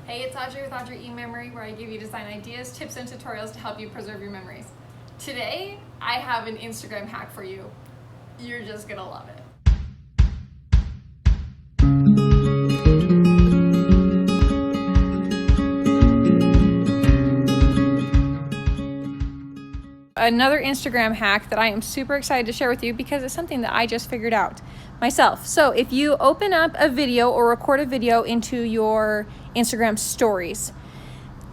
Hey, it's Audrey with audrey.e.memory, where I give you design ideas, tips, and tutorials to help you preserve your memories. Today, I have an Instagram hack for you. You're just gonna love it. Another Instagram hack that I am super excited to share with you because it's something that I just figured out myself. So if you open up a video or record a video into your Instagram stories,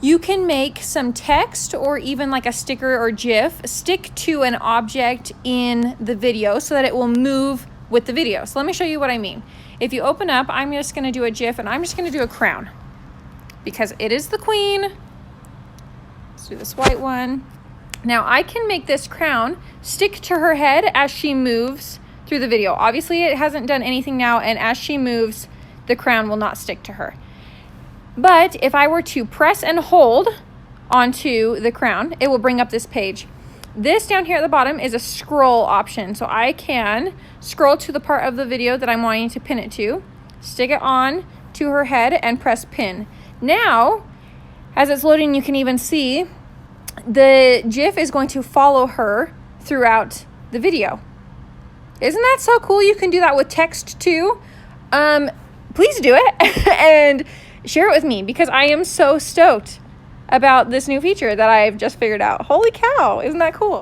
you can make some text or even like a sticker or GIF stick to an object in the video so that it will move with the video. So let me show you what I mean. If you open up, I'm just going to do a GIF and I'm just going to do a crown because it is the queen. Let's do this white one. Now I can make this crown stick to her head as she moves through the video. Obviously it hasn't done anything now, and as she moves, the crown will not stick to her. But if I were to press and hold onto the crown, it will bring up this page. This down here at the bottom is a scroll option. So I can scroll to the part of the video that I'm wanting to pin it to, stick it on to her head and press pin. Now, as it's loading, you can even see the GIF is going to follow her throughout the video. Isn't that so cool? You can do that with text too. Please do it and share it with me because I am so stoked about this new feature that I've just figured out. Holy cow, isn't that cool?